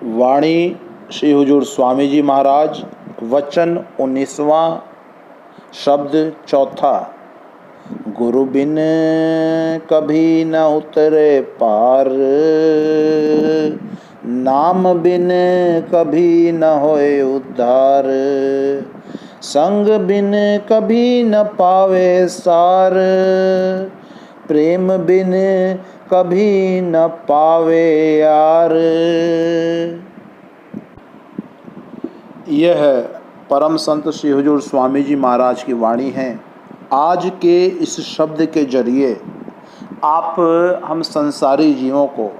वाणी श्री हुजूर स्वामी जी महाराज, वचन 19वां, शब्द चौथा। गुरु बिन कभी न उतरे पार, नाम बिन कभी न होए उद्धार। संग बिन कभी न पावे सार, प्रेम बिन कभी न पावे यार। यह परम संत श्री हुजूर स्वामी जी महाराज की वाणी है। आज के इस शब्द के जरिए हम संसारी जीवों को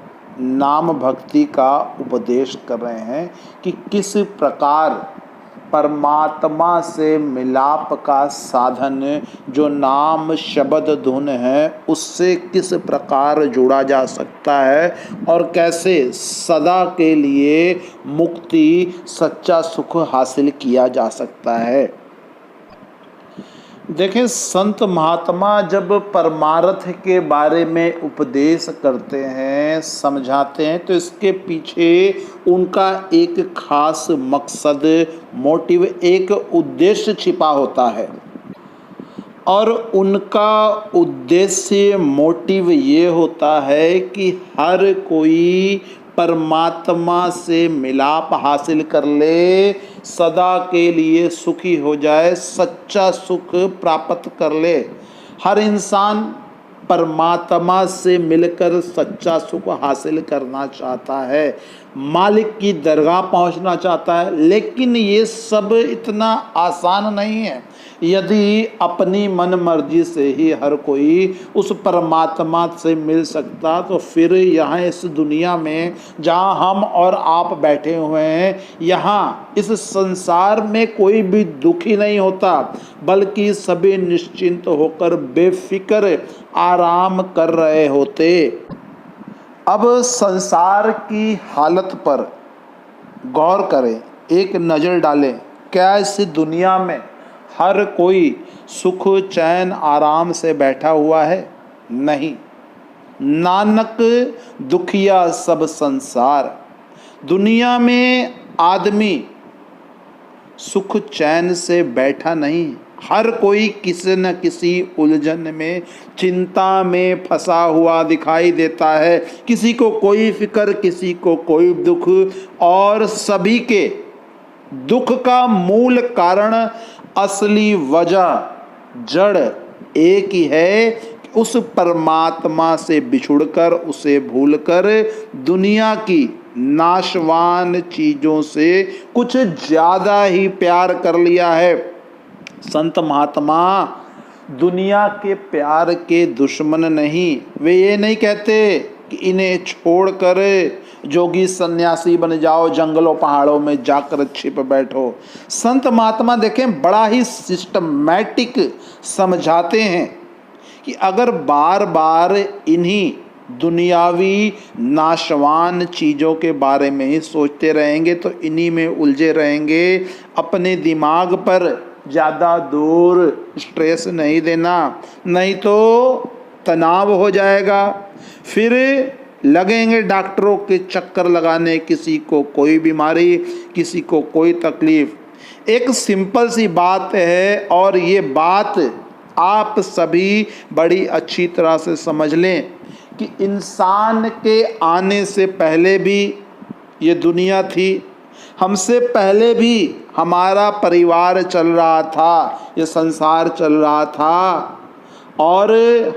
नाम भक्ति का उपदेश कर रहे हैं कि किस प्रकार परमात्मा से मिलाप का साधन जो नाम शब्द धुन है उससे किस प्रकार जुड़ा जा सकता है और कैसे सदा के लिए मुक्ति सच्चा सुख हासिल किया जा सकता है। देखें, संत महात्मा जब परमार्थ के बारे में उपदेश करते हैं, समझाते हैं, तो इसके पीछे उनका एक खास मकसद, मोटिव, एक उद्देश्य छिपा होता है। और उनका उद्देश्य, मोटिव ये होता है कि हर कोई परमात्मा से मिलाप हासिल कर ले, सदा के लिए सुखी हो जाए, सच्चा सुख प्राप्त कर ले। हर इंसान परमात्मा से मिलकर सच्चा सुख हासिल करना चाहता है, मालिक की दरगाह पहुंचना चाहता है। लेकिन ये सब इतना आसान नहीं है। यदि अपनी मन मर्जी से ही हर कोई उस परमात्मा से मिल सकता तो फिर यहाँ इस दुनिया में जहाँ हम और आप बैठे हुए हैं, यहाँ इस संसार में कोई भी दुखी नहीं होता, बल्कि सभी निश्चिंत होकर बेफिक्र आराम कर रहे होते। अब संसार की हालत पर गौर करें, एक नज़र डालें। क्या इस दुनिया में हर कोई सुख चैन आराम से बैठा हुआ है? नहीं। नानक दुखिया सब संसार। दुनिया में आदमी सुख चैन से बैठा नहीं। हर कोई किसी न किसी उलझन में, चिंता में फंसा हुआ दिखाई देता है। किसी को कोई फिक्र, किसी को कोई दुख, और सभी के दुख का मूल कारण, असली वजह, जड़ एक ही है। उस परमात्मा से बिछुड़कर, उसे भूलकर दुनिया की नाशवान चीजों से कुछ ज्यादा ही प्यार कर लिया है। संत महात्मा दुनिया के प्यार के दुश्मन नहीं। वे ये नहीं कहते कि इन्हें छोड़कर जोगी सन्यासी बन जाओ, जंगलों पहाड़ों में जाकर छिप बैठो। संत महात्मा देखें बड़ा ही सिस्टमैटिक समझाते हैं कि अगर बार बार इन्हीं दुनियावी नाशवान चीज़ों के बारे में ही सोचते रहेंगे तो इन्हीं में उलझे रहेंगे। अपने दिमाग पर ज़्यादा दूर स्ट्रेस नहीं देना, नहीं तो तनाव हो जाएगा। फिर लगेंगे डॉक्टरों के चक्कर लगाने, किसी को कोई बीमारी, किसी को कोई तकलीफ। एक सिंपल सी बात है और ये बात आप सभी बड़ी अच्छी तरह से समझ लें कि इंसान के आने से पहले भी ये दुनिया थी, हमसे पहले भी हमारा परिवार चल रहा था, ये संसार चल रहा था, और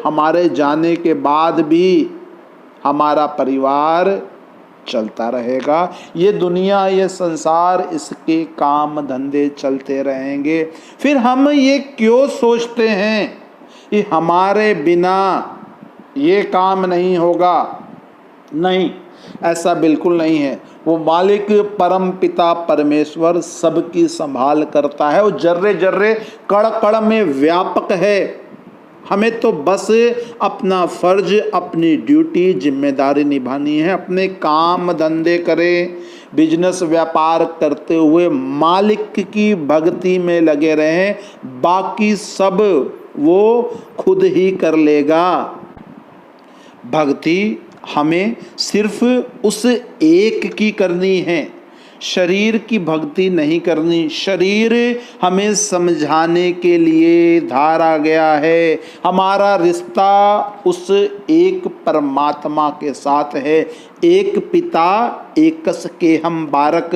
हमारे जाने के बाद भी हमारा परिवार चलता रहेगा। ये दुनिया, ये संसार, इसके काम धंधे चलते रहेंगे। फिर हम ये क्यों सोचते हैं कि हमारे बिना ये काम नहीं होगा? नहीं, ऐसा बिल्कुल नहीं है। वो मालिक परम पिता परमेश्वर सबकी संभाल करता है। वो जर्रे जर्रे कण कण में व्यापक है। हमें तो बस अपना फर्ज, अपनी ड्यूटी, जिम्मेदारी निभानी है। अपने काम धंधे करें, बिजनेस व्यापार करते हुए मालिक की भक्ति में लगे रहें, बाकी सब वो खुद ही कर लेगा। भक्ति हमें सिर्फ उस एक की करनी है, शरीर की भक्ति नहीं करनी। शरीर हमें समझाने के लिए धारा गया है। हमारा रिश्ता उस एक परमात्मा के साथ है। एक पिता एकस के हम बारक।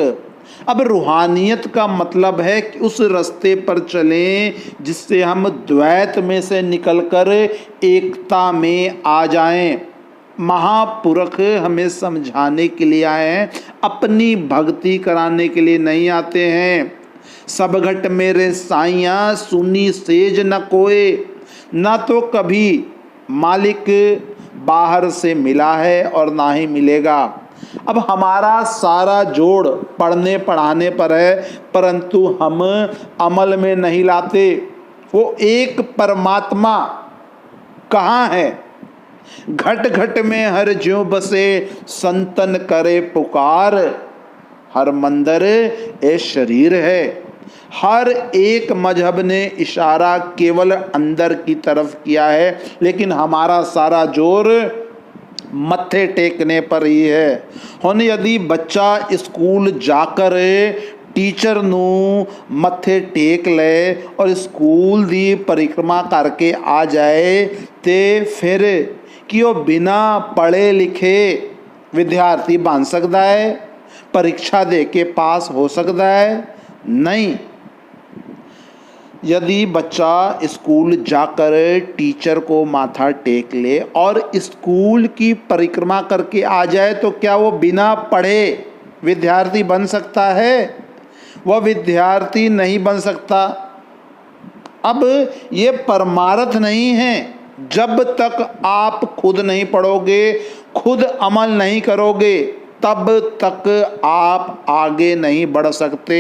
अब रूहानियत का मतलब है कि उस रास्ते पर चलें जिससे हम द्वैत में से निकलकर एकता में आ जाएं। महापुरुष हमें समझाने के लिए आए हैं, अपनी भक्ति कराने के लिए नहीं आते हैं। सब घट मेरे साइयाँ सुनी सेज न कोए, न तो कभी मालिक बाहर से मिला है और ना ही मिलेगा। अब हमारा सारा जोड़ पढ़ने पढ़ाने पर है, परंतु हम अमल में नहीं लाते। वो एक परमात्मा कहाँ है? घट घट में हर ज्यों बसे, संतन करे पुकार। हर मंदिर ए शरीर है। हर एक मजहब ने इशारा केवल अंदर की तरफ किया है, लेकिन हमारा सारा जोर मत्थे टेकने पर ही है। हुन यदि बच्चा स्कूल जाकर टीचर ਨੂੰ मत्थे टेक ले और स्कूल दी परिक्रमा करके आ जाए ते फिर कि वो बिना पढ़े लिखे विद्यार्थी बन सकता है? परीक्षा दे के पास हो सकता है? नहीं। यदि बच्चा स्कूल जाकर टीचर को माथा टेक ले और स्कूल की परिक्रमा करके आ जाए तो क्या वो बिना पढ़े विद्यार्थी बन सकता है? वह विद्यार्थी नहीं बन सकता। अब ये परमार्थ नहीं है। जब तक आप खुद नहीं पढ़ोगे, खुद अमल नहीं करोगे, तब तक आप आगे नहीं बढ़ सकते।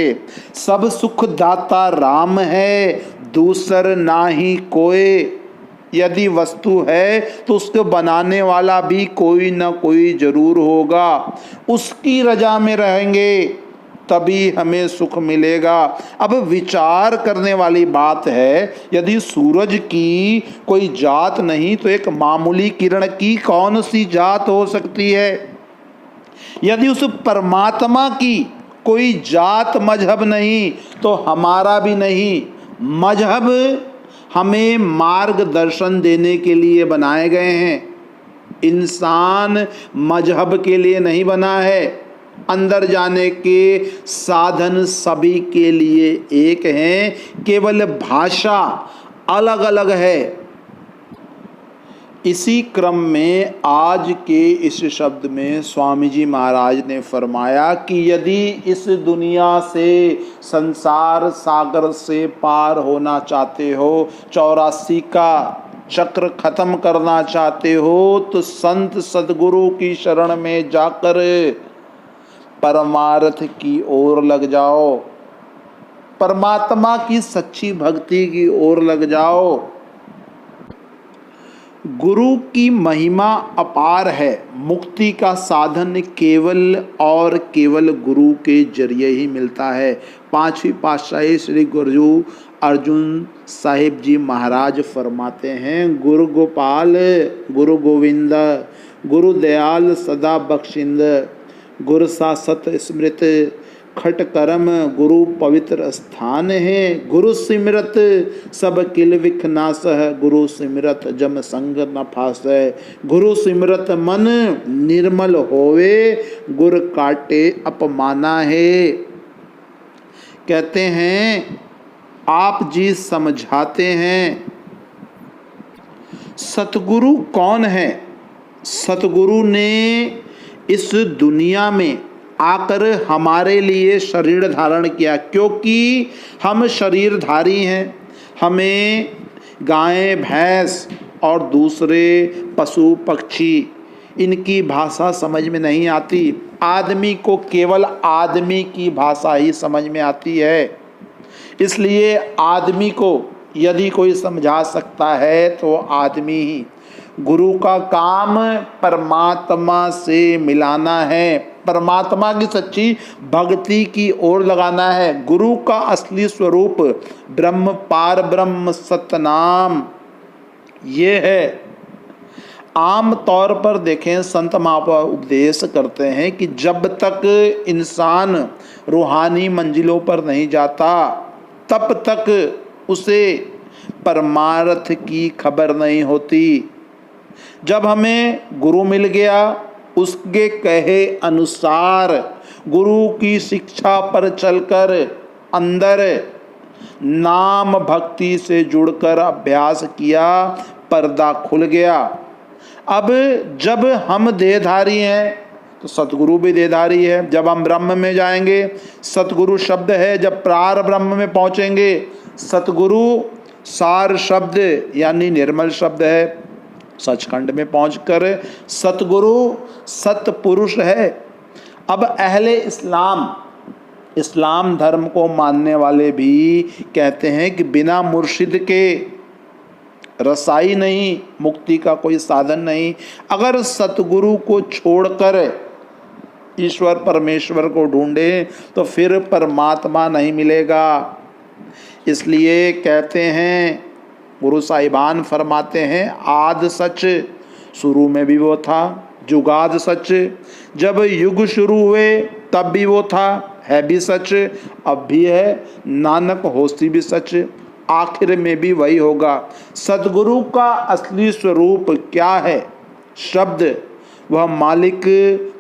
सब सुख दाता राम है, दूसर नाही कोई। यदि वस्तु है तो उसको बनाने वाला भी कोई ना कोई जरूर होगा। उसकी रजा में रहेंगे तभी हमें सुख मिलेगा। अब विचार करने वाली बात है, यदि सूरज की कोई जात नहीं तो एक मामूली किरण की कौन सी जात हो सकती है? यदि उस परमात्मा की कोई जात मजहब नहीं तो हमारा भी नहीं। मजहब हमें मार्गदर्शन देने के लिए बनाए गए हैं। इंसान मजहब के लिए नहीं बना है। अंदर जाने के साधन सभी के लिए एक हैं, केवल भाषा अलग अलग है। इसी क्रम में आज के इस शब्द में स्वामी जी महाराज ने फरमाया कि यदि इस दुनिया से संसार सागर से पार होना चाहते हो, 84 का चक्र खत्म करना चाहते हो, तो संत सदगुरु की शरण में जाकर परमार्थ की ओर लग जाओ। परमात्मा की सच्ची भक्ति की ओर लग जाओ। गुरु की महिमा अपार है। मुक्ति का साधन केवल और केवल गुरु के जरिए ही मिलता है। पांचवी पातशाही श्री गुरु अर्जुन साहिब जी महाराज फरमाते हैं, गुरु गोपाल गुरु गोविंद गुरु दयाल सदा बख्शिंद, गुरु सासत स्मृत खट करम गुरु पवित्र स्थान है। गुरु सिमरत सब किल विख नास है, गुरु सिमरत जम संग न फास है। गुरु सिमरत मन निर्मल होवे, गुर काटे अपमाना है। कहते हैं आप जी समझाते हैं सतगुरु कौन है? सतगुरु ने इस दुनिया में आकर हमारे लिए शरीर धारण किया, क्योंकि हम शरीरधारी हैं। हमें गाय भैंस और दूसरे पशु पक्षी इनकी भाषा समझ में नहीं आती। आदमी को केवल आदमी की भाषा ही समझ में आती है। इसलिए आदमी को यदि कोई समझा सकता है तो आदमी ही। गुरु का काम परमात्मा से मिलाना है, परमात्मा की सच्ची भक्ति की ओर लगाना है। गुरु का असली स्वरूप ब्रह्म पार ब्रह्म सतनाम ये है। आम तौर पर देखें, संत महापुरुष उपदेश करते हैं कि जब तक इंसान रूहानी मंजिलों पर नहीं जाता तब तक उसे परमार्थ की खबर नहीं होती। जब हमें गुरु मिल गया, उसके कहे अनुसार गुरु की शिक्षा पर चलकर अंदर नाम भक्ति से जुड़कर अभ्यास किया, पर्दा खुल गया। अब जब हम देहधारी हैं तो सतगुरु भी देहधारी है। जब हम ब्रह्म में जाएंगे, सतगुरु शब्द है। जब प्रार ब्रह्म में पहुंचेंगे, सतगुरु सार शब्द यानी निर्मल शब्द है। सचखंड में पहुंचकर सतगुरु सतपुरुष है। अब अहले इस्लाम धर्म को मानने वाले भी कहते हैं कि बिना मुर्शिद के रसाई नहीं, मुक्ति का कोई साधन नहीं। अगर सतगुरु को छोड़कर ईश्वर परमेश्वर को ढूंढे तो फिर परमात्मा नहीं मिलेगा। इसलिए कहते हैं, गुरु साहिबान फरमाते हैं, आद सच, शुरू में भी वो था। जुगाद सच, जब युग शुरू हुए तब भी वो था, है भी सच, अब भी है। नानक होसी भी सच, आखिर में भी वही होगा। सद्गुरु का असली स्वरूप क्या है? शब्द, वह मालिक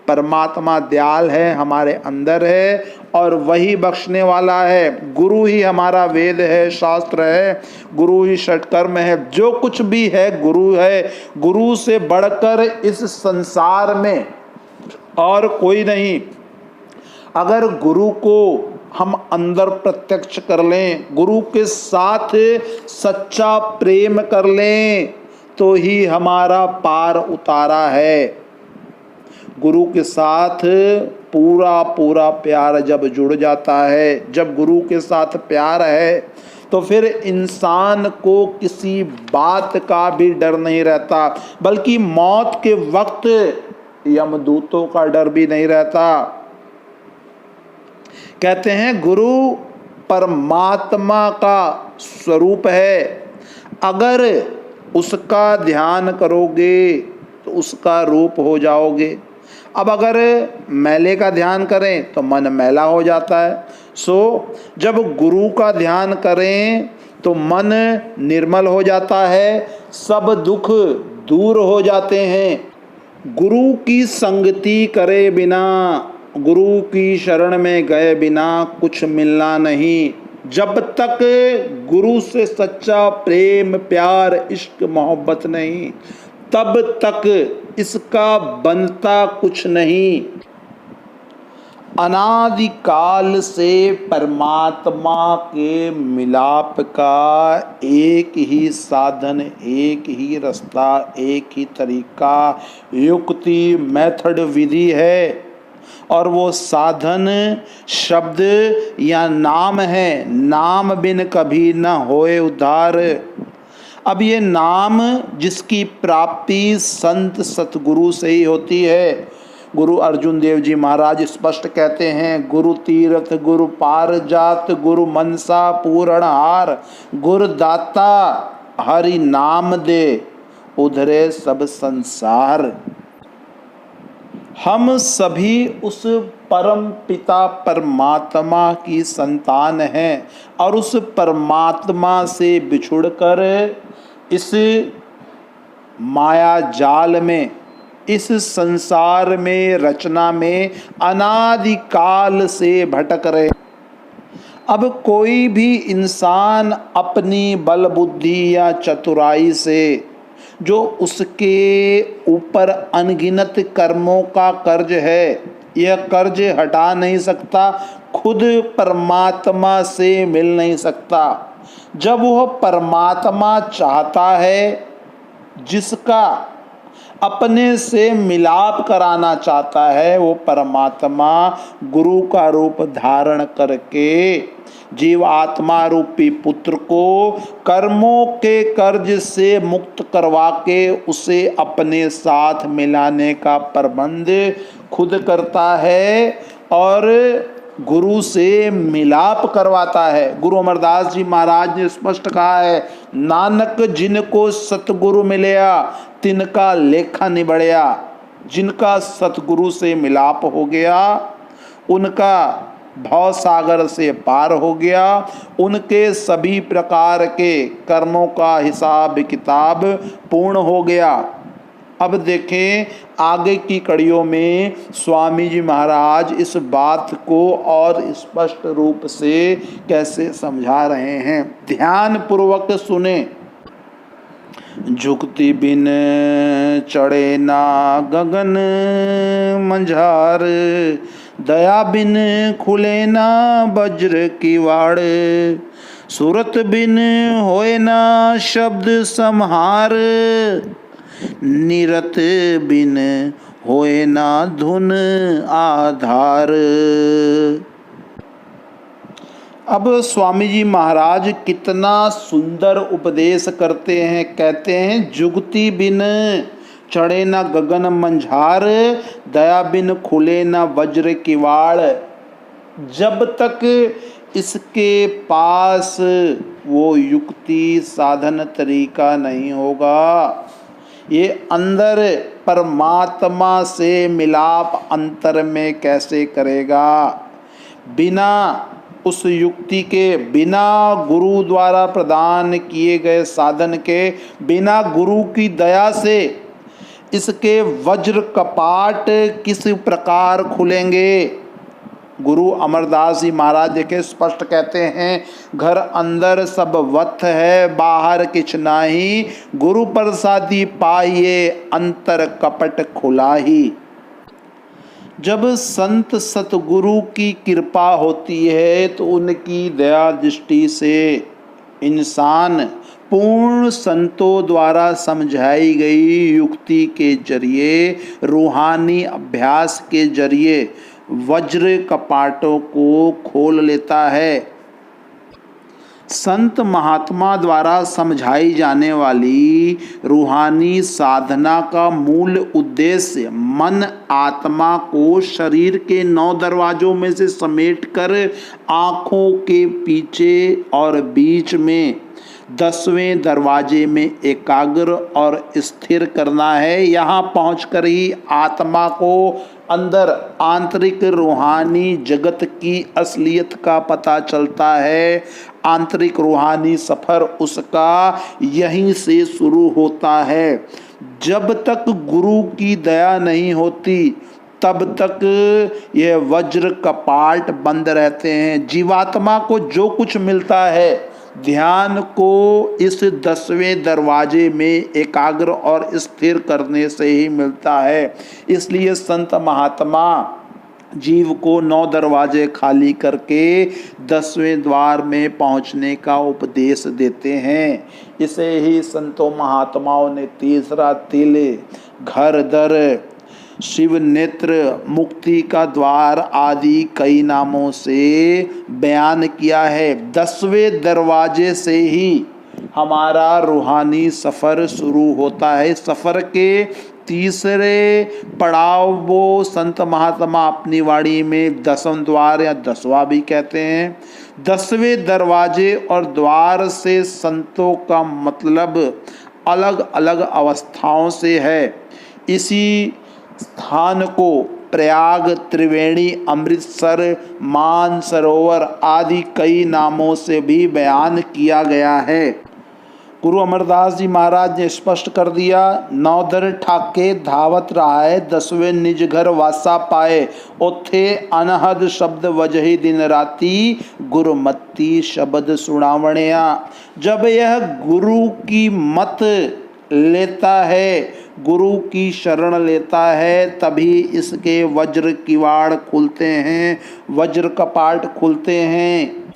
परमात्मा दयाल है, हमारे अंदर है और वही बख्शने वाला है। गुरु ही हमारा वेद है, शास्त्र है, गुरु ही षटकर्म है, जो कुछ भी है गुरु है। गुरु से बढ़कर इस संसार में और कोई नहीं। अगर गुरु को हम अंदर प्रत्यक्ष कर लें, गुरु के साथ सच्चा प्रेम कर लें, तो ही हमारा पार उतारा है। गुरु के साथ पूरा पूरा प्यार जब जुड़ जाता है, जब गुरु के साथ प्यार है, तो फिर इंसान को किसी बात का भी डर नहीं रहता, बल्कि मौत के वक्त यमदूतों का डर भी नहीं रहता। कहते हैं गुरु परमात्मा का स्वरूप है। अगर उसका ध्यान करोगे तो उसका रूप हो जाओगे। अब अगर मैले का ध्यान करें तो मन मैला हो जाता है। जब गुरु का ध्यान करें तो मन निर्मल हो जाता है, सब दुख दूर हो जाते हैं। गुरु की संगति करे बिना, गुरु की शरण में गए बिना कुछ मिलना नहीं। जब तक गुरु से सच्चा प्रेम, प्यार, इश्क, मोहब्बत नहीं, तब तक इसका बनता कुछ नहीं। अनादिकाल से परमात्मा के मिलाप का एक ही साधन, एक ही रास्ता, एक ही तरीका, युक्ति, मेथड, विधि है, और वो साधन शब्द या नाम है। नाम बिन कभी न होए उद्धार। अब ये नाम जिसकी प्राप्ति संत सतगुरु से ही होती है। गुरु अर्जुन देव जी महाराज स्पष्ट कहते हैं, गुरु तीर्थ, गुरु पारजात, गुरु मनसा पूरणहार, गुरु दाता हरि नाम दे, उधरे सब संसार। हम सभी उस परम पिता परमात्मा की संतान हैं और उस परमात्मा से बिछुड़कर इस माया जाल में, इस संसार में, रचना में अनादिकाल से भटक रहे। अब कोई भी इंसान अपनी बल बुद्धि या चतुराई से जो उसके ऊपर अनगिनत कर्मों का कर्ज है, यह कर्ज हटा नहीं सकता, खुद परमात्मा से मिल नहीं सकता। जब वह परमात्मा चाहता है, जिसका अपने से मिलाप कराना चाहता है, वो परमात्मा गुरु का रूप धारण करके जीव आत्मा रूपी पुत्र को कर्मों के कर्ज से मुक्त करवा के उसे अपने साथ मिलाने का प्रबंध खुद करता है और गुरु से मिलाप करवाता है। गुरु अमरदास जी महाराज ने स्पष्ट कहा है, नानक जिनको सतगुरु मिलया तिनका लेखा निबड़या। जिनका सतगुरु से मिलाप हो गया, उनका भव सागर से पार हो गया, उनके सभी प्रकार के कर्मों का हिसाब किताब पूर्ण हो गया। अब देखें आगे की कड़ियों में स्वामी जी महाराज इस बात को और स्पष्ट रूप से कैसे समझा रहे हैं, ध्यान पूर्वक सुने। जुक्ति बिन चढ़े ना गगन मंझार, दया बिन खुले ना वज्र की वाड़, सूरत बिन होए ना शब्द सम्हार, निरत बिन होए ना धुन आधार। अब स्वामी जी महाराज कितना सुंदर उपदेश करते हैं, कहते हैं जुगति बिन चढ़े न गगन मंझार, दया बिन खुले न वज्र किवाड़। जब तक इसके पास वो युक्ति साधन तरीका नहीं होगा, ये अंदर परमात्मा से मिलाप अंतर में कैसे करेगा। बिना उस युक्ति के, बिना गुरु द्वारा प्रदान किए गए साधन के, बिना गुरु की दया से इसके वज्र कपाट किस प्रकार खुलेंगे। गुरु अमरदास जी महाराज देखे स्पष्ट कहते हैं, घर अंदर सब वत है बाहर किछ नाही, गुरु प्रसादी पाइए अंतर कपट खुलाही। जब संत सतगुरु की कृपा होती है तो उनकी दया दृष्टि से इंसान पूर्ण संतों द्वारा समझाई गई युक्ति के जरिए, रूहानी अभ्यास के जरिए वज्र कपाटों को खोल लेता है। संत महात्मा द्वारा समझाई जाने वाली रूहानी साधना का मूल उद्देश्य मन आत्मा को शरीर के 9 दरवाजों में से समेटकर आँखों के पीछे और बीच में 10वें दरवाजे में एकाग्र और स्थिर करना है। यहाँ पहुंचकर ही आत्मा को अंदर आंतरिक रूहानी जगत की असलियत का पता चलता है। आंतरिक रूहानी सफर उसका यहीं से शुरू होता है। जब तक गुरु की दया नहीं होती तब तक यह वज्र कपाट बंद रहते हैं। जीवात्मा को जो कुछ मिलता है ध्यान को इस 10वें दरवाजे में एकाग्र और स्थिर करने से ही मिलता है। इसलिए संत महात्मा जीव को 9 दरवाजे खाली करके 10वें द्वार में पहुंचने का उपदेश देते हैं। इसे ही संतों महात्माओं ने तीसरा तिल, घर दर, शिव नेत्र, मुक्ति का द्वार आदि कई नामों से बयान किया है। 10वें दरवाजे से ही हमारा रूहानी सफ़र शुरू होता है। सफ़र के तीसरे पड़ाव वो संत महात्मा अपनी वाणी में 10वां द्वार या 10वां भी कहते हैं। 10वें दरवाजे और द्वार से संतों का मतलब अलग अलग अवस्थाओं से है। इसी स्थान को प्रयाग, त्रिवेणी, अमृतसर, मानसरोवर आदि कई नामों से भी बयान किया गया है। गुरु अमरदास जी महाराज ने स्पष्ट कर दिया, 9 दर ठाके धावत रहा है, 10वें निज घर वासा पाए, ओथे अनहद शब्द वजही दिन राती, गुरुमती शब्द सुनावणिया। जब यह गुरु की मत लेता है, गुरु की शरण लेता है, तभी इसके वज्र किवाड़ खुलते हैं, वज्र कपाट खुलते हैं।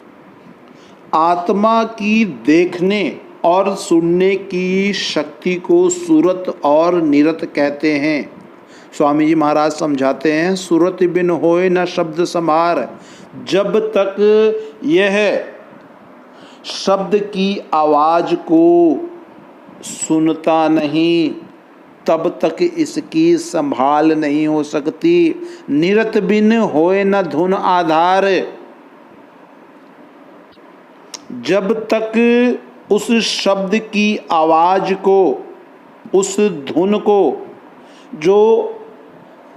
आत्मा की देखने और सुनने की शक्ति को सुरत और निरत कहते हैं। स्वामी जी महाराज समझाते हैं, सुरत बिन होए न शब्द समार। जब तक यह शब्द की आवाज़ को सुनता नहीं तब तक इसकी संभाल नहीं हो सकती। निरत बिन होए न धुन आधार। जब तक उस शब्द की आवाज को, उस धुन को, जो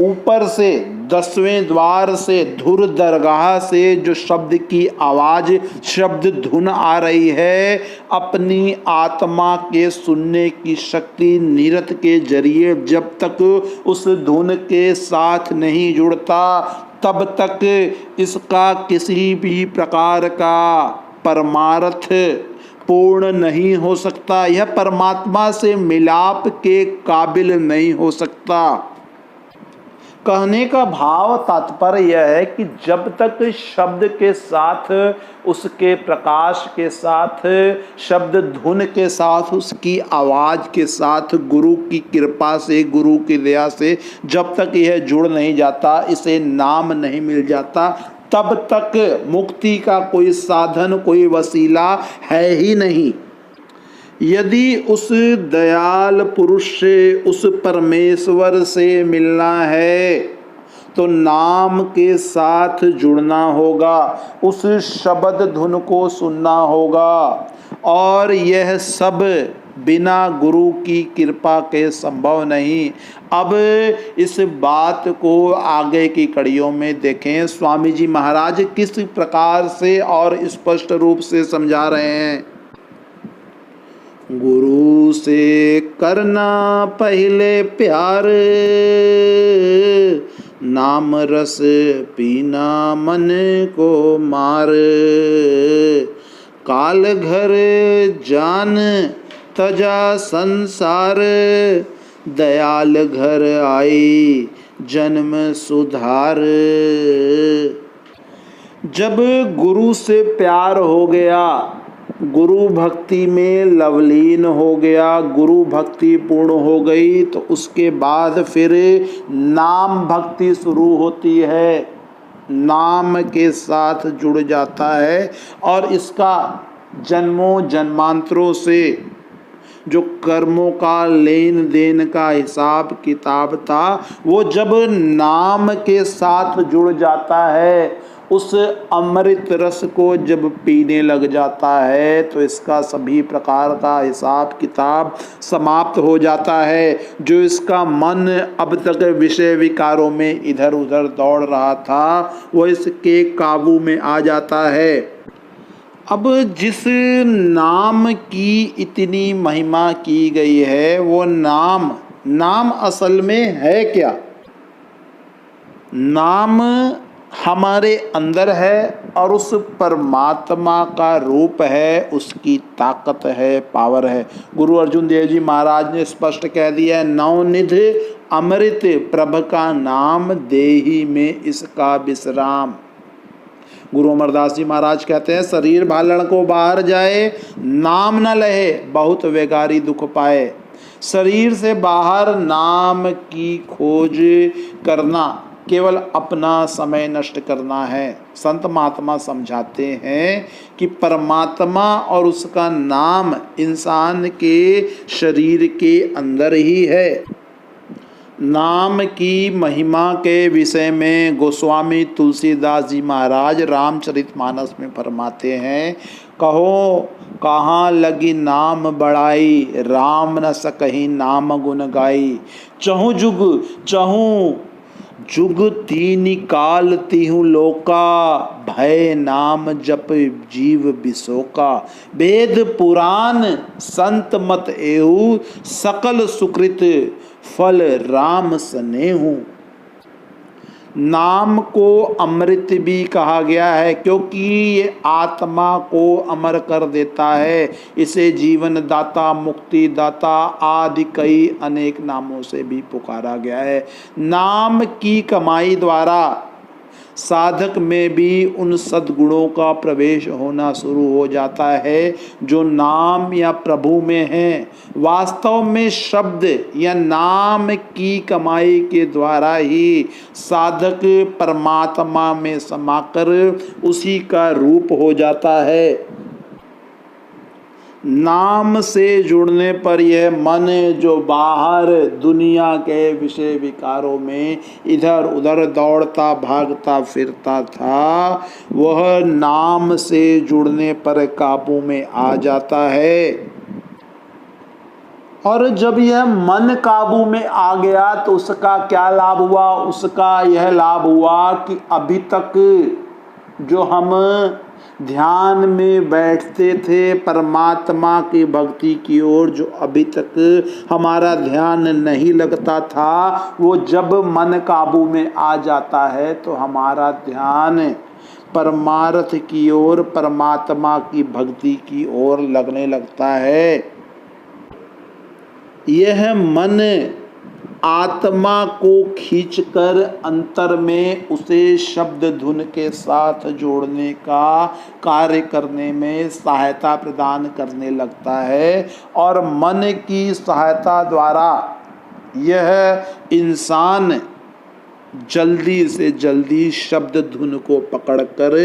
ऊपर से 10वें द्वार से, धुर दरगाह से जो शब्द की आवाज, शब्द धुन आ रही है, अपनी आत्मा के सुनने की शक्ति निरत के जरिए जब तक उस धुन के साथ नहीं जुड़ता, तब तक इसका किसी भी प्रकार का परमार्थ पूर्ण नहीं हो सकता। यह परमात्मा से मिलाप के काबिल नहीं हो सकता। कहने का भाव, तात्पर्य यह है कि जब तक शब्द के साथ, उसके प्रकाश के साथ, शब्द धुन के साथ, उसकी आवाज के साथ, गुरु की कृपा से, गुरु की दया से जब तक यह जुड़ नहीं जाता, इसे नाम नहीं मिल जाता, तब तक मुक्ति का कोई साधन, कोई वसीला है ही नहीं। यदि उस दयाल पुरुष से, उस परमेश्वर से मिलना है तो नाम के साथ जुड़ना होगा, उस शब्द धुन को सुनना होगा, और यह सब बिना गुरु की कृपा के संभव नहीं। अब इस बात को आगे की कड़ियों में देखें, स्वामी जी महाराज किस प्रकार से और स्पष्ट रूप से समझा रहे हैं। गुरु से करना पहले प्यार, नाम रस पीना मन को मार, काल घर जान तजा संसार, दयाल घर आई जन्म सुधार। जब गुरु से प्यार हो गया, गुरु भक्ति में लवलीन हो गया, गुरु भक्ति पूर्ण हो गई, तो उसके बाद फिर नाम भक्ति शुरू होती है, नाम के साथ जुड़ जाता है, और इसका जन्मों जन्मांतरों से जो कर्मों का लेन देन का हिसाब किताब था, वो जब नाम के साथ जुड़ जाता है, उस अमृत रस को जब पीने लग जाता है, तो इसका सभी प्रकार का हिसाब किताब समाप्त हो जाता है। जो इसका मन अब तक विषय विकारों में इधर उधर दौड़ रहा था, वो इसके काबू में आ जाता है। अब जिस नाम की इतनी महिमा की गई है, वो नाम असल में है क्या? नाम हमारे अंदर है और उस परमात्मा का रूप है, उसकी ताकत है, पावर है। गुरु अर्जुन देव जी महाराज ने स्पष्ट कह दिया है, नवनिध अमृत प्रभ का नाम, देही में इसका विश्राम। गुरु अमरदास जी महाराज कहते हैं, शरीर भालण को बाहर जाए, नाम न लहे बहुत वेगारी दुख पाए। शरीर से बाहर नाम की खोज करना केवल अपना समय नष्ट करना है। संत महात्मा समझाते हैं कि परमात्मा और उसका नाम इंसान के शरीर के अंदर ही है। नाम की महिमा के विषय में गोस्वामी तुलसीदास जी महाराज रामचरितमानस में फरमाते हैं, कहो कहाँ लगी नाम बड़ाई, राम न सकहि नाम गुण गाई। चहु जुग तीन काल तिहु लोका, भय नाम जप जीव बिसोका। वेद पुराण संत मत एहु, सकल सुकृत फल राम स्नेहु। नाम को अमृत भी कहा गया है, क्योंकि ये आत्मा को अमर कर देता है। इसे जीवन दाता, मुक्ति दाता आदि कई अनेक नामों से भी पुकारा गया है। नाम की कमाई द्वारा साधक में भी उन सद्गुणों का प्रवेश होना शुरू हो जाता है जो नाम या प्रभु में है। वास्तव में शब्द या नाम की कमाई के द्वारा ही साधक परमात्मा में समाकर उसी का रूप हो जाता है। नाम से जुड़ने पर यह मन जो बाहर दुनिया के विषय विकारों में इधर उधर दौड़ता भागता फिरता था, वह नाम से जुड़ने पर काबू में आ जाता है। और जब यह मन काबू में आ गया तो उसका क्या लाभ हुआ? उसका यह लाभ हुआ कि अभी तक जो हम ध्यान में बैठते थे परमात्मा की भक्ति की ओर, जो अभी तक हमारा ध्यान नहीं लगता था, वो जब मन काबू में आ जाता है तो हमारा ध्यान परमार्थ की ओर, परमात्मा की भक्ति की ओर लगने लगता है। यह मन आत्मा को खींचकर अंतर में उसे शब्द धुन के साथ जोड़ने का कार्य करने में सहायता प्रदान करने लगता है, और मन की सहायता द्वारा यह इंसान जल्दी से जल्दी शब्द धुन को पकड़कर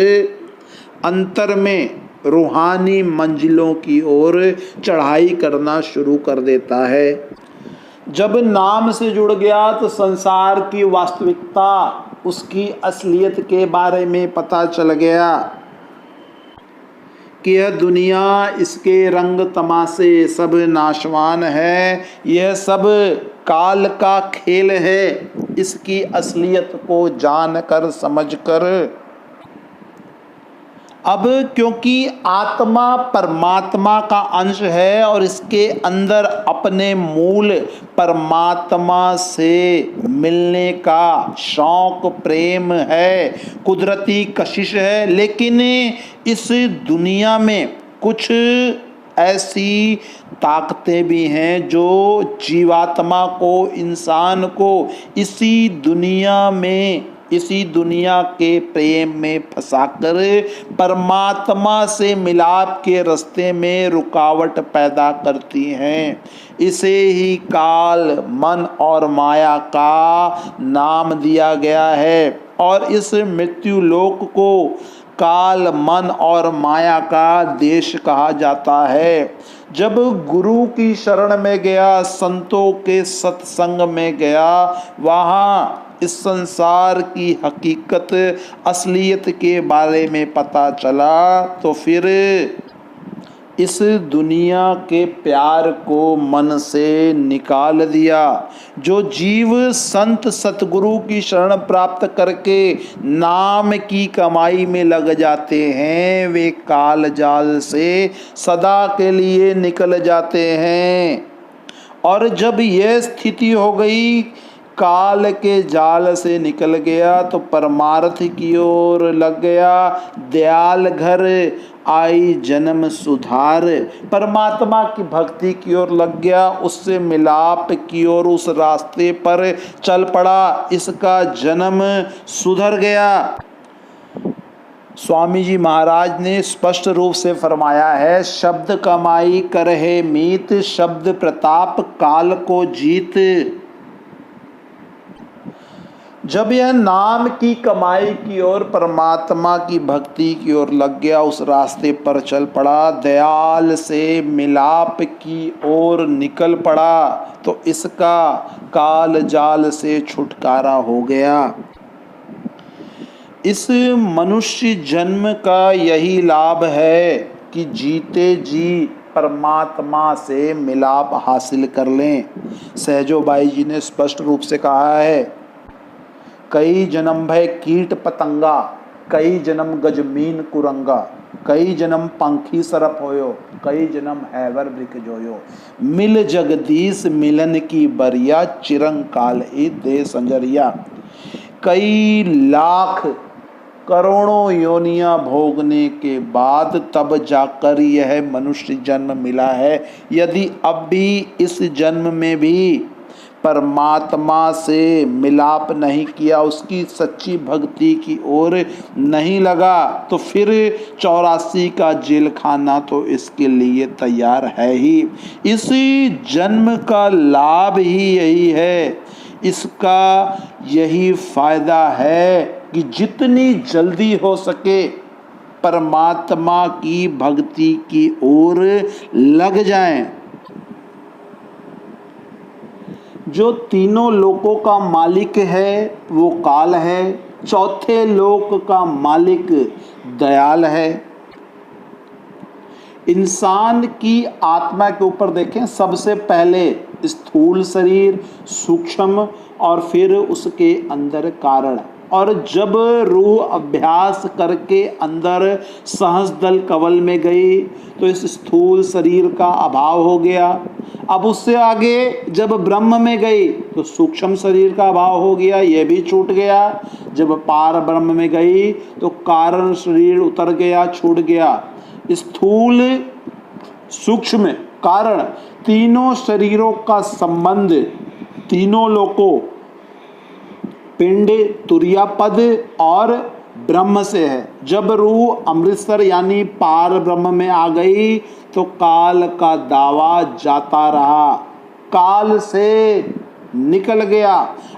अंतर में रूहानी मंजिलों की ओर चढ़ाई करना शुरू कर देता है। जब नाम से जुड़ गया तो संसार की वास्तविकता, उसकी असलियत के बारे में पता चल गया कि यह दुनिया, इसके रंग तमाशे सब नाशवान है, यह सब काल का खेल है। इसकी असलियत को जानकर समझकर अब क्योंकि आत्मा परमात्मा का अंश है और इसके अंदर अपने मूल परमात्मा से मिलने का शौक प्रेम है, कुदरती कशिश है, लेकिन इस दुनिया में कुछ ऐसी ताकतें भी हैं जो जीवात्मा को, इंसान को इसी दुनिया के प्रेम में फंसाकर परमात्मा से मिलाप के रास्ते में रुकावट पैदा करती हैं। इसे ही काल, मन और माया का नाम दिया गया है, और इस मृत्यु लोक को काल, मन और माया का देश कहा जाता है। जब गुरु की शरण में गया, संतों के सत्संग में गया, वहाँ इस संसार की हकीकत, असलियत के बारे में पता चला, तो फिर इस दुनिया के प्यार को मन से निकाल दिया। जो जीव संत सतगुरु की शरण प्राप्त करके नाम की कमाई में लग जाते हैं, वे काल जाल से सदा के लिए निकल जाते हैं। और जब यह स्थिति हो गई, काल के जाल से निकल गया तो परमार्थ की ओर लग गया। दयाल घर आई जन्म सुधार, परमात्मा की भक्ति की ओर लग गया, उससे मिलाप की ओर उस रास्ते पर चल पड़ा, इसका जन्म सुधर गया। स्वामी जी महाराज ने स्पष्ट रूप से फरमाया है, शब्द कमाई करहे मीत, शब्द प्रताप काल को जीत। जब यह नाम की कमाई की ओर, परमात्मा की भक्ति की ओर लग गया, उस रास्ते पर चल पड़ा, दयाल से मिलाप की ओर निकल पड़ा, तो इसका काल जाल से छुटकारा हो गया। इस मनुष्य जन्म का यही लाभ है कि जीते जी परमात्मा से मिलाप हासिल कर लें। सहजोबाई जी ने स्पष्ट रूप से कहा है, कई जन्म भय कीट पतंगा, कई जन्म गजमीन कुरंगा, कई जन्म पंखी सरप होयो, कई जन्म हैवर वृक जोयो, मिल जगदीश मिलन की बरिया, चिरंकाल ई दे संजरिया। कई लाख करोड़ों योनियां भोगने के बाद तब जाकर यह मनुष्य जन्म मिला है। यदि अब भी इस जन्म में भी परमात्मा से मिलाप नहीं किया, उसकी सच्ची भक्ति की ओर नहीं लगा, तो फिर 84 का जेल खाना तो इसके लिए तैयार है ही। इसी जन्म का लाभ ही यही है, इसका यही फायदा है कि जितनी जल्दी हो सके परमात्मा की भक्ति की ओर लग जाएं। जो तीनों लोकों का मालिक है वो काल है, चौथे लोक का मालिक दयाल है। इंसान की आत्मा के ऊपर देखें, सबसे पहले स्थूल शरीर, सूक्ष्म, और फिर उसके अंदर कारण। और जब रूह अभ्यास करके अंदर सहस्त्रदल कवल में गई तो इस स्थूल शरीर का अभाव हो गया। अब उससे आगे जब ब्रह्म में गई तो सूक्ष्म शरीर का अभाव हो गया, यह भी छूट गया। जब पार ब्रह्म में गई तो कारण शरीर उतर गया, छूट गया। स्थूल, सूक्ष्म, कारण, तीनों शरीरों का संबंध तीनों लोकों, पिंड, तुरिया पद और ब्रह्म से है। जब रूह अमृतसर यानी पार ब्रह्म में आ गई तो काल का दावा जाता रहा, काल से निकल गया।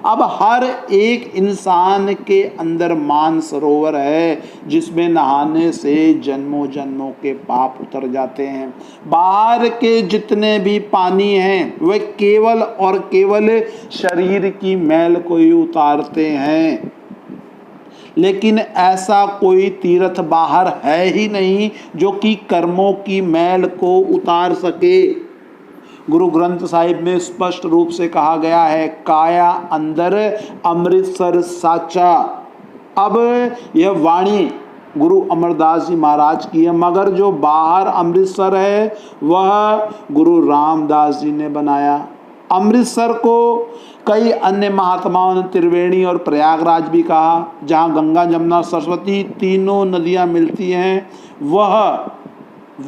अब हर एक इंसान के अंदर मानसरोवर है जिसमें नहाने से जन्मों जन्मों के पाप उतर जाते हैं। बाहर के जितने भी पानी हैं वे केवल और केवल शरीर की मैल को ही उतारते हैं, लेकिन ऐसा कोई तीर्थ बाहर है ही नहीं जो कि कर्मों की मैल को उतार सके। गुरु ग्रंथ साहिब में स्पष्ट रूप से कहा गया है, काया अंदर अमृतसर साचा। अब यह वाणी गुरु अमरदास जी महाराज की है, मगर जो बाहर अमृतसर है वह गुरु रामदास जी ने बनाया। अमृतसर को कई अन्य महात्माओं ने त्रिवेणी और प्रयागराज भी कहा, जहाँ गंगा, जमुना, सरस्वती तीनों नदियाँ मिलती हैं।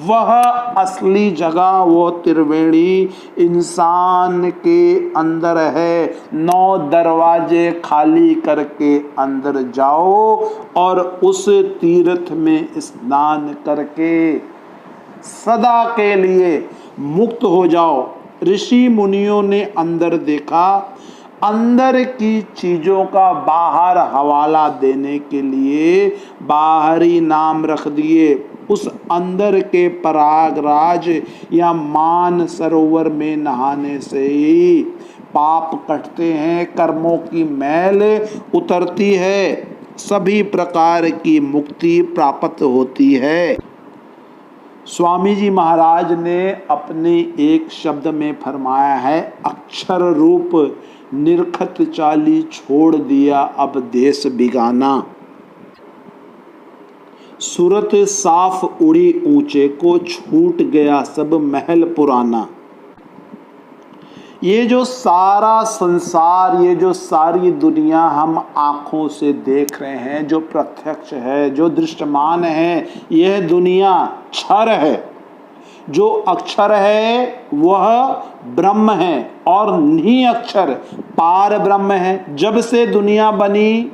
वह असली जगह वो त्रिवेणी इंसान के अंदर है। 9 दरवाजे खाली करके अंदर जाओ और उस तीर्थ में स्नान करके सदा के लिए मुक्त हो जाओ। ऋषि मुनियों ने अंदर देखा, अंदर की चीजों का बाहर हवाला देने के लिए बाहरी नाम रख दिए। उस अंदर के परागराज या मान सरोवर में नहाने से ही पाप कटते हैं, कर्मों की मैल उतरती है, सभी प्रकार की मुक्ति प्राप्त होती है। स्वामी जी महाराज ने अपने एक शब्द में फरमाया है, अक्षर रूप निरखत चाली छोड़ दिया अब देश बिगाना। सूरत साफ उड़ी ऊंचे को छूट गया सब महल पुराना। ये जो सारा संसार, ये जो सारी दुनिया हम आँखों से देख रहे हैं, जो प्रत्यक्ष है, जो दृश्यमान है, यह दुनिया क्षर है। जो अक्षर है वह ब्रह्म है और नहीं अक्षर पार ब्रह्म है। जब से दुनिया बनी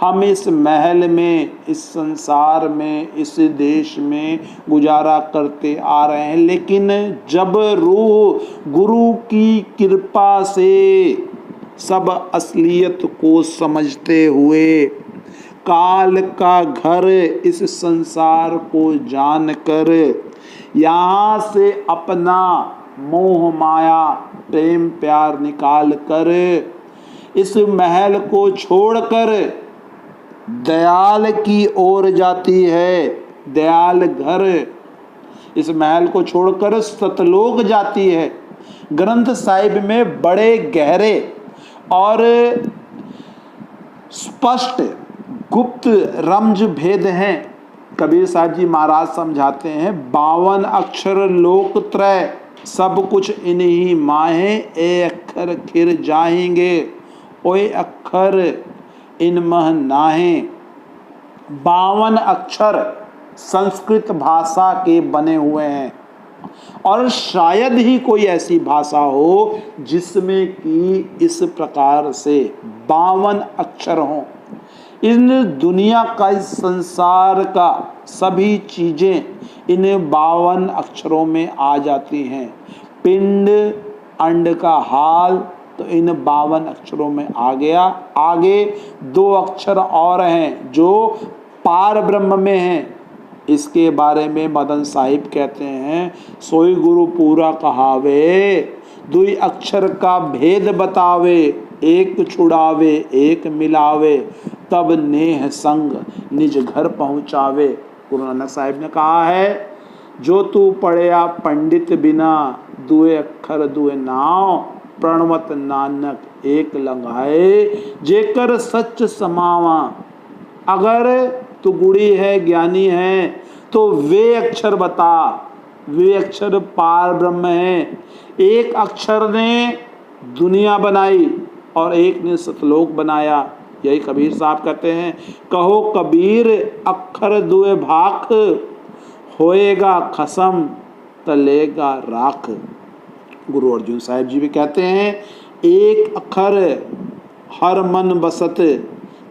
हम इस महल में, इस संसार में, इस देश में गुजारा करते आ रहे हैं, लेकिन जब रूह गुरु की कृपा से सब असलियत को समझते हुए काल का घर इस संसार को जानकर यहाँ से अपना मोह माया प्रेम प्यार निकाल कर इस महल को छोड़कर दयाल की ओर जाती है। दयाल घर इस महल को छोड़कर सतलोक जाती है। ग्रंथ साहिब में बड़े गहरे और स्पष्ट गुप्त रमज भेद हैं। कबीर साहब जी महाराज समझाते हैं, 52 अक्षर लोक त्रय सब कुछ इन्हीं माहे, ए अक्षर खिर जाएंगे ओए अक्षर इन मह नाहे। 52 अक्षर संस्कृत भाषा के बने हुए हैं और शायद ही कोई ऐसी भाषा हो जिसमें कि इस प्रकार से 52 अक्षर हों। इन दुनिया का, इस संसार का सभी चीजें इन 52 अक्षरों में आ जाती हैं। पिंड अंड का हाल तो इन 52 अक्षरों में आ गया। आगे 2 अक्षर और हैं जो पार ब्रह्म में हैं, इसके बारे में मदन साहिब कहते हैं, सोई गुरु पूरा कहावे, दुई अक्षर का भेद बतावे, एक छुड़ावे एक मिलावे, तब नेह संग निज घर पहुँचावे। गुरु नानक साहिब ने कहा है, जो तू पढ़या पंडित बिना, दुए अक्षर दुए नाव, प्रणवत नानक एक लंघाए, जेकर सच समावा। अगर तू गुड़ी है, ज्ञानी है, तो वे अक्षर बता, वे अक्षर पार ब्रह्म है। एक अक्षर ने दुनिया बनाई और एक ने सतलोक बनाया। यही कबीर साहब कहते हैं, कहो कबीर अक्षर दुए भाख, होएगा खसम तलेगा राख। गुरु अर्जुन साहिब जी भी कहते हैं, एक अक्षर हर मन बसत,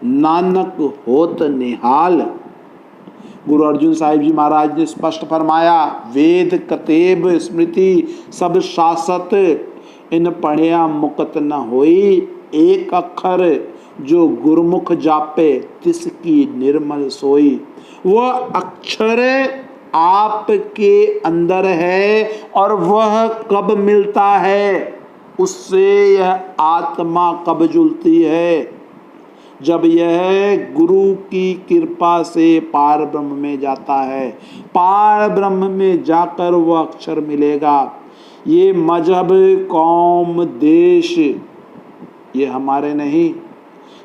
नानक होत निहाल। गुरु अर्जुन साहिब जी महाराज ने स्पष्ट फरमाया, वेद कतेब स्मृति सब शासत, इन पढ़िया मुकत न होई। एक अक्षर जो गुरुमुख जापे, तिसकी निर्मल सोई। वह अक्षर आपके अंदर है और वह कब मिलता है, उससे यह आत्मा कब जुलती है, जब यह गुरु की कृपा से पार ब्रह्म में जाता है। पार ब्रह्म में जाकर वह अक्षर मिलेगा। ये मजहब, कौम, देश ये हमारे नहीं,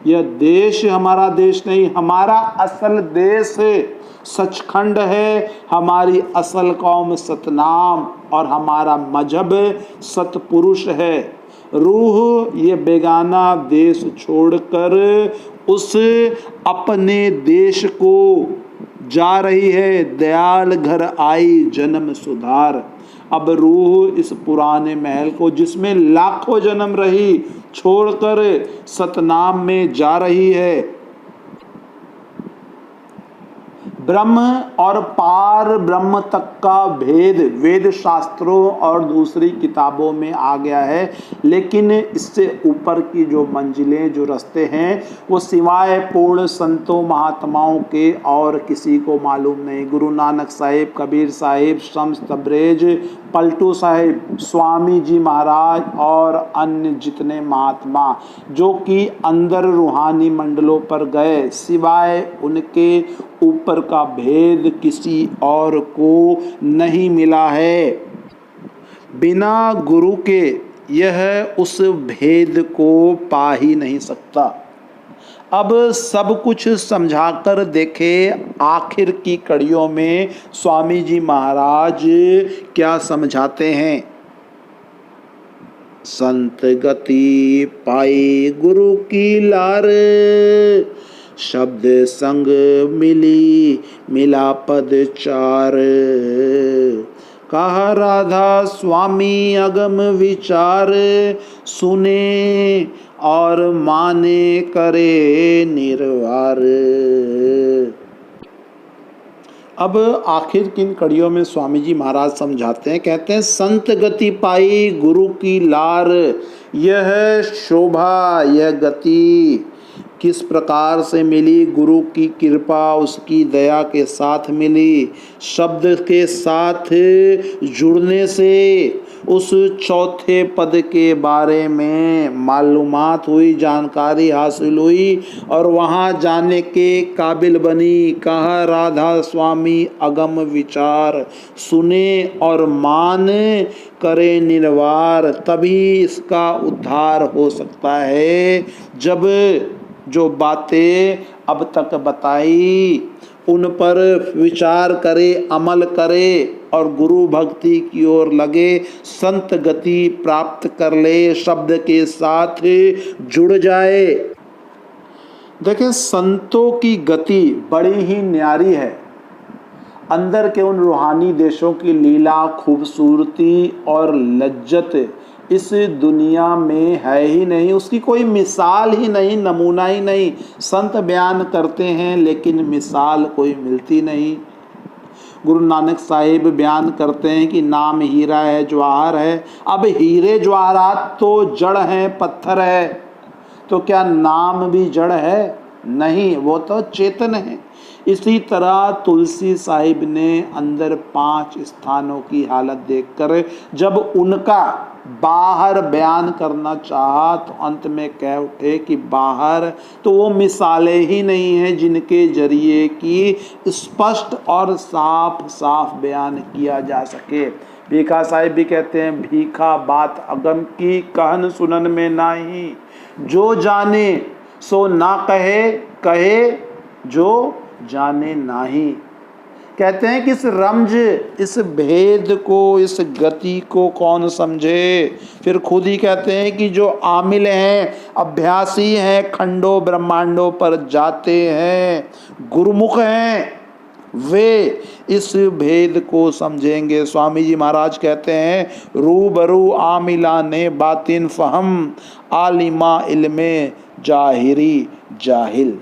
यह देश हमारा देश नहीं, हमारा असल देश सचखंड है, हमारी असल कौम सतनाम और हमारा मजहब सतपुरुष है। रूह ये बेगाना देश छोड़कर उस अपने देश को जा रही है, दयाल घर आई जन्म सुधार। अब रूह इस पुराने महल को, जिसमें लाखों जन्म रही, छोड़कर सतनाम में जा रही है। ब्रह्म और पार ब्रह्म तक का भेद वेद शास्त्रों और दूसरी किताबों में आ गया है, लेकिन इससे ऊपर की जो मंजिलें, जो रास्ते हैं, वो सिवाय पूर्ण संतों महात्माओं के और किसी को मालूम नहीं। गुरु नानक साहिब, कबीर साहिब, शम्स तबरेज, पलटू साहिब, स्वामी जी महाराज और अन्य जितने महात्मा जो कि अंदर रूहानी मंडलों पर गए, सिवाय उनके ऊपर का भेद किसी और को नहीं मिला है। बिना गुरु के यह उस भेद को पा ही नहीं सकता। अब सब कुछ समझाकर देखे, आखिर की कड़ियों में स्वामी जी महाराज क्या समझाते हैं। संत गति पाई गुरु की लार, शब्द संग मिली मिला पद चार, कहा राधा स्वामी अगम विचार, सुने और माने करे निर्वार। अब आखिर किन कड़ियों में स्वामी जी महाराज समझाते हैं, कहते हैं, संत गति पाई गुरु की लार, यह शोभा, यह गति किस प्रकार से मिली? गुरु की कृपा, उसकी दया के साथ मिली। शब्द के साथ जुड़ने से उस चौथे पद के बारे में मालूमात हुई, जानकारी हासिल हुई और वहाँ जाने के काबिल बनी। कहा राधा स्वामी अगम विचार, सुने और मान करे निर्वार। तभी इसका उद्धार हो सकता है जब जो बातें अब तक बताई उन पर विचार करे, अमल करे और गुरु भक्ति की ओर लगे, संत गति प्राप्त कर ले, शब्द के साथ जुड़ जाए। देखिए, संतों की गति बड़ी ही न्यारी है। अंदर के उन रूहानी देशों की लीला, खूबसूरती और लज्जत इस दुनिया में है ही नहीं, उसकी कोई मिसाल ही नहीं, नमूना ही नहीं। संत बयान करते हैं लेकिन मिसाल कोई मिलती नहीं। गुरु नानक साहिब बयान करते हैं कि नाम हीरा है, जवाहर है। अब हीरे जवाहरात तो जड़ हैं, पत्थर है, तो क्या नाम भी जड़ है? नहीं, वो तो चेतन है। इसी तरह तुलसी साहिब ने अंदर 5 स्थानों की हालत देखकर जब उनका बाहर बयान करना चाहा तो अंत में कह उठे कि बाहर तो वो मिसालें ही नहीं हैं जिनके जरिए कि स्पष्ट और साफ साफ बयान किया जा सके। भीखा साहिब भी कहते हैं, भीखा बात अगम की कहन सुनन में नाही, जो जाने सो ना कहे, कहे जो जाने नाही। कहते हैं कि इस रमज, इस भेद को, इस गति को कौन समझे। फिर खुद ही कहते हैं कि जो आमिल हैं, अभ्यासी हैं, खंडों ब्रह्मांडों पर जाते हैं, गुरुमुख हैं, वे इस भेद को समझेंगे। स्वामी जी महाराज कहते हैं, रूबरू आमिला ने बातिन फहम, आलिमा इल्मे जाहिरी जाहिल।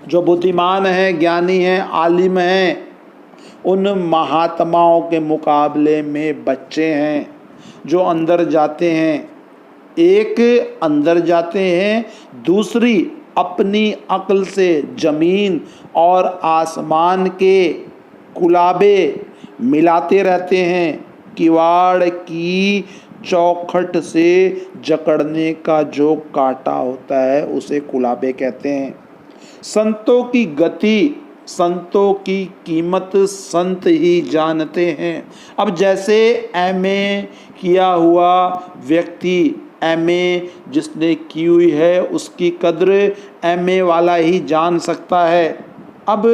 जो बुद्धिमान है, ज्ञानी है, आलिम है, उन महात्माओं के मुकाबले में बच्चे हैं जो अंदर जाते हैं। एक अंदर जाते हैं, दूसरी अपनी अक्ल से जमीन और आसमान के कुलाबे मिलाते रहते हैं। किवाड़ की चौखट से जकड़ने का जो कांटा होता है उसे कुलाबे कहते हैं। संतों की गति, संतों की कीमत संत ही जानते हैं। अब जैसे एमए किया हुआ व्यक्ति, एमए जिसने की हुई है उसकी कद्र एमए वाला ही जान सकता है। अब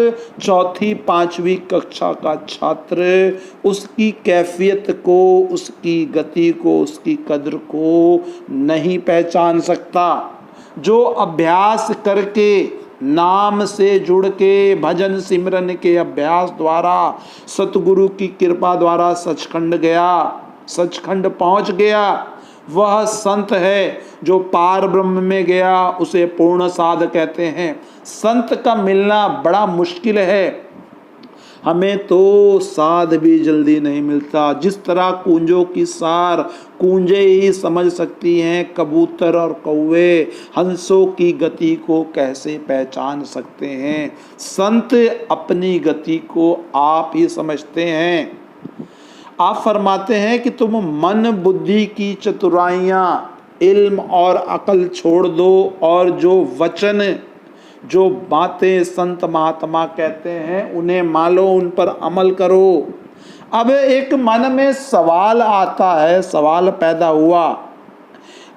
चौथी पांचवी कक्षा का छात्र उसकी कैफियत को, उसकी गति को, उसकी कद्र को नहीं पहचान सकता। जो अभ्यास करके, नाम से जुड़ के, भजन सिमरन के अभ्यास द्वारा, सतगुरु की कृपा द्वारा सचखंड गया, सचखंड पहुंच गया, वह संत है। जो पार ब्रह्म में गया उसे पूर्ण साध कहते हैं। संत का मिलना बड़ा मुश्किल है। हमें तो साध भी जल्दी नहीं मिलता। जिस तरह कूंजों की सार कूंजे ही समझ सकती हैं, कबूतर और कौवे हंसों की गति को कैसे पहचान सकते हैं। संत अपनी गति को आप ही समझते हैं। आप फरमाते हैं कि तुम मन बुद्धि की चतुराइयाँ, इल्म और अकल छोड़ दो और जो वचन, जो बातें संत महात्मा कहते हैं उन्हें मानो, उन पर अमल करो। अब एक मन में सवाल आता है, सवाल पैदा हुआ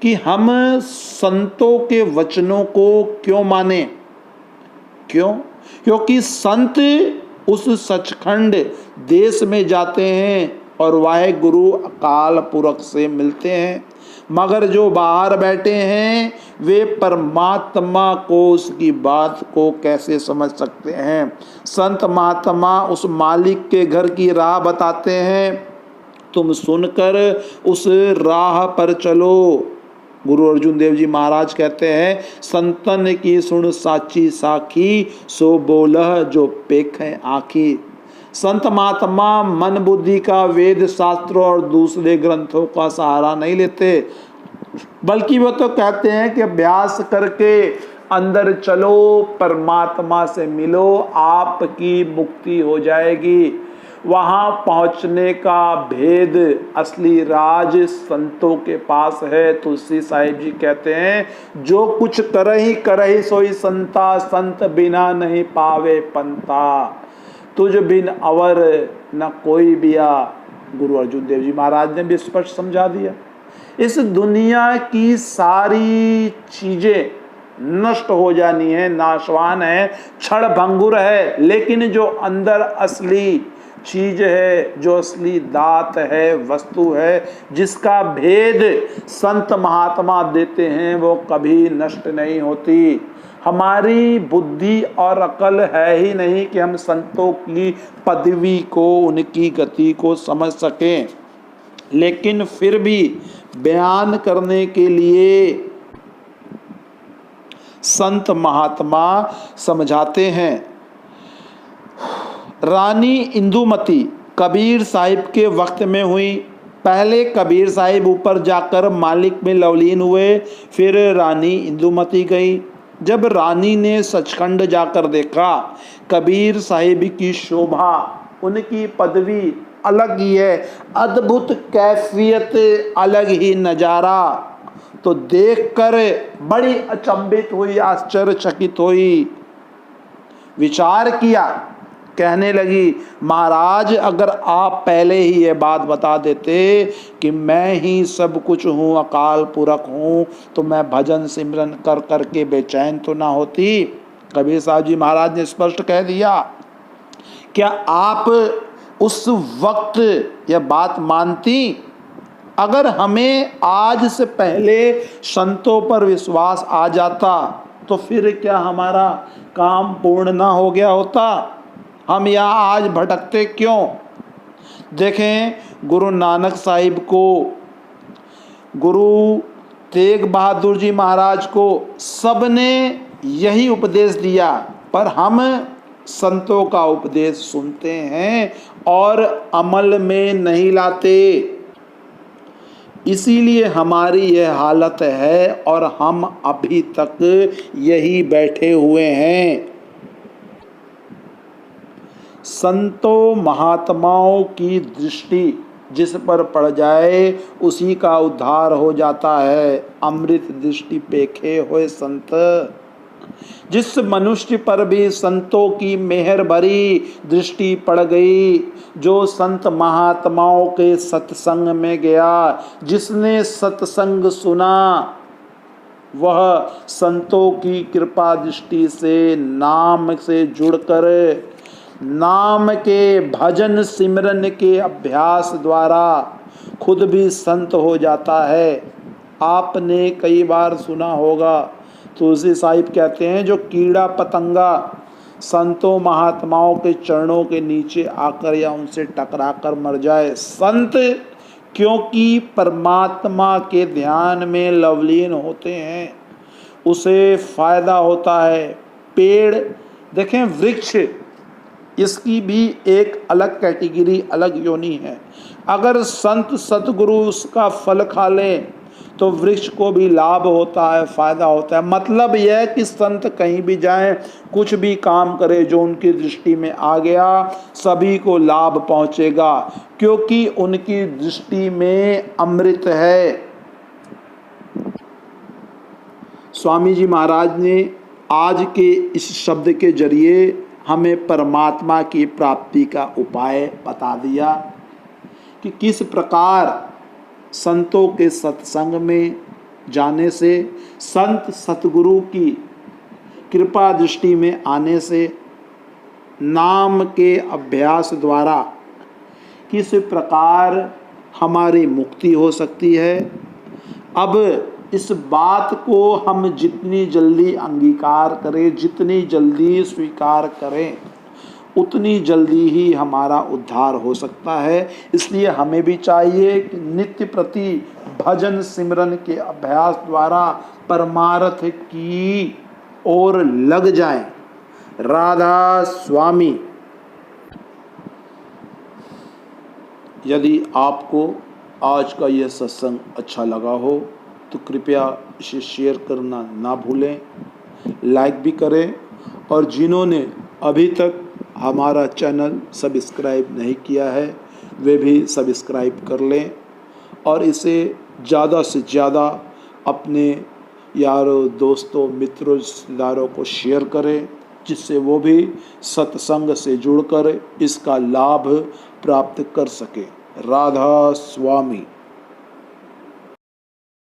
कि हम संतों के वचनों को क्यों माने। क्यों? क्योंकि संत उस सचखंड देश में जाते हैं और वाहे गुरु अकाल पुरख से मिलते हैं, मगर जो बाहर बैठे हैं वे परमात्मा को, उसकी बात को कैसे समझ सकते हैं। संत महात्मा उस मालिक के घर की राह बताते हैं, तुम सुनकर उस राह पर चलो। गुरु अर्जुन देव जी महाराज कहते हैं, संतन की सुन साची साखी, सो बोलह जो पेखें आखी। संत महात्मा मन बुद्धि का, वेद शास्त्रों और दूसरे ग्रंथों का सहारा नहीं लेते, बल्कि वो तो कहते हैं कि अभ्यास करके अंदर चलो, परमात्मा से मिलो, आपकी मुक्ति हो जाएगी। वहाँ पहुँचने का भेद, असली राज संतों के पास है। तुलसी साहिब जी कहते हैं, जो कुछ करही सोई संता, संत बिना नहीं पावे पंता, तुझ बिन अवर न कोई बिया। गुरु अर्जुन देव जी महाराज ने भी स्पष्ट समझा दिया। इस दुनिया की सारी चीजें नष्ट हो जानी है, नाशवान है, क्षण भंगुर है, लेकिन जो अंदर असली चीज है, जो असली दात है, वस्तु है, जिसका भेद संत महात्मा देते हैं, वो कभी नष्ट नहीं होती। हमारी बुद्धि और अकल है ही नहीं कि हम संतों की पदवी को, उनकी गति को समझ सकें, लेकिन फिर भी बयान करने के लिए संत महात्मा समझाते हैं। रानी इंदुमती कबीर साहिब के वक्त में हुई। पहले कबीर साहिब ऊपर जाकर मालिक में लवलीन हुए, फिर रानी इंदुमती गई। जब रानी ने सचखंड जाकर देखा कबीर साहिब की शोभा, उनकी पदवी अलग ही है, अद्भुत कैफियत, अलग ही नज़ारा। तो देखकर बड़ी अचंभित हुई, आश्चर्यचकित हुई, विचार किया, कहने लगी महाराज अगर आप पहले ही ये बात बता देते कि मैं ही सब कुछ हूँ, अकाल पुरख हूँ, तो मैं भजन सिमरन कर कर के बेचैन तो ना होती। कबीर साहब जी महाराज ने स्पष्ट कह दिया, क्या आप उस वक्त यह बात मानती? अगर हमें आज से पहले संतों पर विश्वास आ जाता तो फिर क्या हमारा काम पूर्ण ना हो गया होता? हम यहाँ आज भटकते क्यों? देखें, गुरु नानक साहिब को, गुरु तेग बहादुर जी महाराज को सबने यही उपदेश दिया, पर हम संतों का उपदेश सुनते हैं और अमल में नहीं लाते। इसीलिए हमारी यह हालत है और हम अभी तक यही बैठे हुए हैं। संतों महात्माओं की दृष्टि जिस पर पड़ जाए उसी का उद्धार हो जाता है। अमृत दृष्टि पेखे हुए संत, जिस मनुष्य पर भी संतों की मेहर भरी दृष्टि पड़ गई, जो संत महात्माओं के सत्संग में गया, जिसने सत्संग सुना, वह संतों की कृपा दृष्टि से नाम से जुड़कर, नाम के भजन सिमरन के अभ्यास द्वारा खुद भी संत हो जाता है। आपने कई बार सुना होगा, तुलसी साहिब कहते हैं जो कीड़ा पतंगा संतों महात्माओं के चरणों के नीचे आकर या उनसे टकरा कर मर जाए, संत क्योंकि परमात्मा के ध्यान में लवलीन होते हैं, उसे फायदा होता है। पेड़ देखें, वृक्ष, इसकी भी एक अलग कैटेगरी, अलग योनि है। अगर संत सतगुरु उसका फल खा लें तो वृक्ष को भी लाभ होता है, फायदा होता है। मतलब यह है कि संत कहीं भी जाएं, कुछ भी काम करे, जो उनकी दृष्टि में आ गया सभी को लाभ पहुंचेगा, क्योंकि उनकी दृष्टि में अमृत है। स्वामी जी महाराज ने आज के इस शब्द के जरिए हमें परमात्मा की प्राप्ति का उपाय बता दिया कि किस प्रकार संतों के सत्संग में जाने से, संत सतगुरु की कृपा दृष्टि में आने से, नाम के अभ्यास द्वारा किस प्रकार हमारी मुक्ति हो सकती है। अब इस बात को हम जितनी जल्दी अंगीकार करें, जितनी जल्दी स्वीकार करें, उतनी जल्दी ही हमारा उद्धार हो सकता है। इसलिए हमें भी चाहिए कि नित्य प्रति भजन सिमरन के अभ्यास द्वारा परमार्थ की ओर लग जाएं। राधा स्वामी। यदि आपको आज का यह सत्संग अच्छा लगा हो तो कृपया इसे शेयर करना ना भूलें, लाइक भी करें, और जिन्होंने अभी तक हमारा चैनल सब्सक्राइब नहीं किया है वे भी सब्सक्राइब कर लें और इसे ज़्यादा से ज़्यादा अपने यारों, दोस्तों, मित्रों, रिश्तेदारों को शेयर करें, जिससे वो भी सत्संग से जुड़कर इसका लाभ प्राप्त कर सकें। राधा स्वामी।